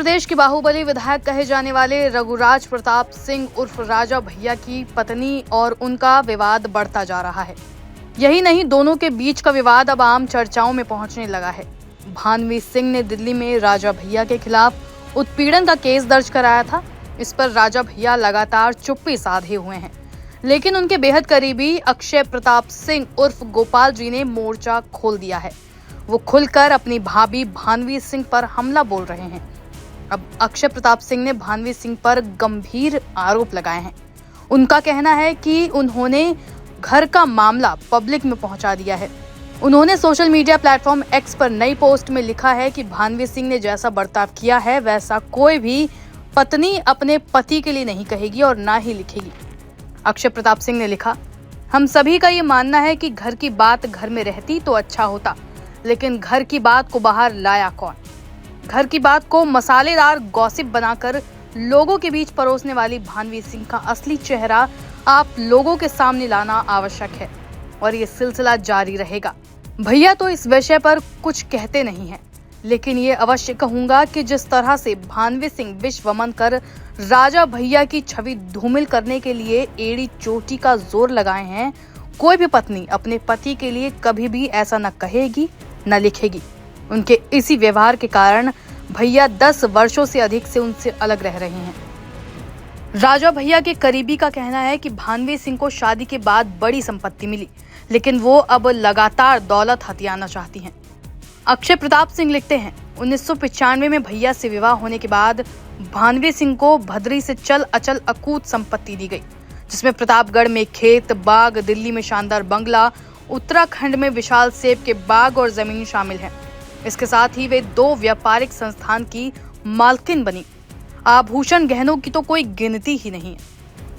प्रदेश के बाहुबली विधायक कहे जाने वाले रघुराज प्रताप सिंह उर्फ राजा भैया की पत्नी और उनका विवाद बढ़ता जा रहा है। यही नहीं, दोनों के बीच का विवाद अब आम चर्चाओं में पहुंचने लगा है। भानवी सिंह ने दिल्ली में राजा भैया के खिलाफ उत्पीड़न का केस दर्ज कराया था। इस पर राजा भैया लगातार चुप्पी साधे हुए हैं, लेकिन उनके बेहद करीबी अक्षय प्रताप सिंह उर्फ गोपाल जी ने मोर्चा खोल दिया है। वो खुलकर अपनी भाभी भानवी सिंह पर हमला बोल रहे हैं। अब अक्षय प्रताप सिंह ने भानवी सिंह पर गंभीर आरोप लगाए हैं। उनका कहना है कि उन्होंने घर का मामला पब्लिक में पहुंचा दिया है। उन्होंने सोशल मीडिया प्लेटफॉर्म एक्स पर नई पोस्ट में लिखा है कि भानवी सिंह ने जैसा बर्ताव किया है वैसा कोई भी पत्नी अपने पति के लिए नहीं कहेगी और ना ही लिखेगी। अक्षय प्रताप सिंह ने लिखा, हम सभी का ये मानना है कि घर की बात घर में रहती तो अच्छा होता, लेकिन घर की बात को बाहर लाया कौन? घर की बात को मसालेदार गॉसिप बनाकर लोगों के बीच परोसने वाली भानवी सिंह का असली चेहरा आप लोगों के सामने लाना आवश्यक है और ये सिलसिला जारी रहेगा। भैया तो इस विषय पर कुछ कहते नहीं हैं, लेकिन ये अवश्य कहूंगा कि जिस तरह से भानवी सिंह विश्वमन कर राजा भैया की छवि धूमिल करने के लिए एड़ी चोटी का जोर लगाए हैं, कोई भी पत्नी अपने पति के लिए कभी भी ऐसा न कहेगी न लिखेगी। उनके इसी व्यवहार के कारण भैया 10 वर्षों से अधिक से उनसे अलग रह रहे हैं। राजा भैया के करीबी का कहना है कि भानवी सिंह को शादी के बाद बड़ी संपत्ति मिली, लेकिन वो अब लगातार दौलत हथियाना चाहती हैं। अक्षय प्रताप सिंह लिखते हैं, 1995 में भैया से विवाह होने के बाद भानवी सिंह को भद्री से चल अचल अकूत संपत्ति दी गई, जिसमें प्रतापगढ़ में खेत बाग, दिल्ली में शानदार बंगला, उत्तराखंड में विशाल सेब के बाग और जमीन शामिल है। इसके साथ ही वे 2 व्यापारिक संस्थान की मालकिन बनी। आभूषण गहनों की तो कोई गिनती ही नहीं है।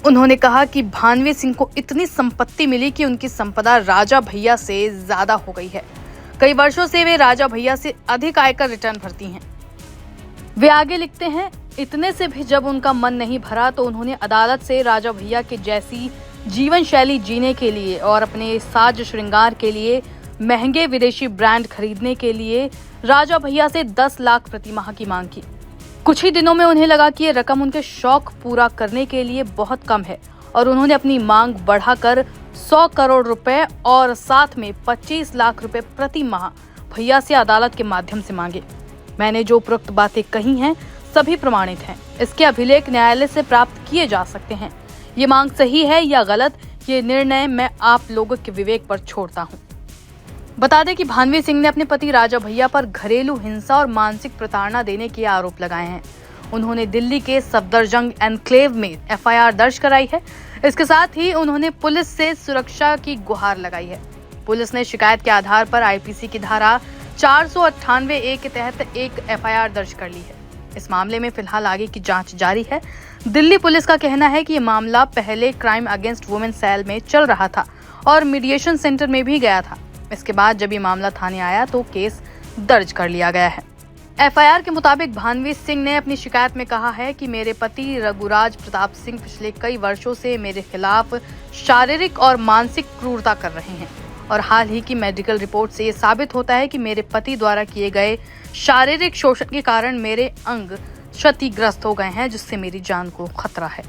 उन्होंने कहा कि भानवी सिंह को इतनी संपत्ति मिली कि उनकी संपदा राजा भैया से ज्यादा हो गई है। कई वर्षों से वे राजा भैया से अधिक आयकर रिटर्न भरती हैं। वे आगे लिखते हैं, इतने से भी जब उनका मन नहीं भरा तो उन्होंने अदालत से राजा भैया के जैसी जीवन शैली जीने के लिए और अपने साज श्रृंगार के लिए महंगे विदेशी ब्रांड खरीदने के लिए राजा भैया से 10 लाख प्रति माह की मांग की। कुछ ही दिनों में उन्हें लगा कि ये रकम उनके शौक पूरा करने के लिए बहुत कम है और उन्होंने अपनी मांग बढ़ाकर 100 करोड़ रुपए और साथ में 25 लाख रुपए प्रति माह भैया से अदालत के माध्यम से मांगे। मैंने जो उपरोक्त बातें कही हैं सभी प्रमाणित हैं। इसके अभिलेख न्यायालय से प्राप्त किए जा सकते हैं। ये मांग सही है या गलत, ये निर्णय मैं आप लोगों के विवेक पर छोड़ता हूँ। बता दें कि भानवी सिंह ने अपने पति राजा भैया पर घरेलू हिंसा और मानसिक प्रताड़ना देने के आरोप लगाए हैं। उन्होंने दिल्ली के सफदरजंग एनक्लेव में एफआईआर दर्ज कराई है। इसके साथ ही उन्होंने पुलिस से सुरक्षा की गुहार लगाई है। पुलिस ने शिकायत के आधार पर आईपीसी की धारा 498A के तहत एक एफआईआर दर्ज कर ली है। इस मामले में फिलहाल आगे की जांच जारी है। दिल्ली पुलिस का कहना है कि ये मामला पहले क्राइम अगेंस्ट वुमेन सेल में चल रहा था और मीडिएशन सेंटर में भी गया था। इसके बाद जब ये मामला थाने आया तो केस दर्ज कर लिया गया है। एफआईआर के मुताबिक भानवी सिंह ने अपनी शिकायत में कहा है कि मेरे पति रघुराज प्रताप सिंह पिछले कई वर्षों से मेरे खिलाफ शारीरिक और मानसिक क्रूरता कर रहे हैं और हाल ही की मेडिकल रिपोर्ट से ये साबित होता है कि मेरे पति द्वारा किए गए शारीरिक शोषण के कारण मेरे अंग क्षतिग्रस्त हो गए हैं, जिससे मेरी जान को खतरा है।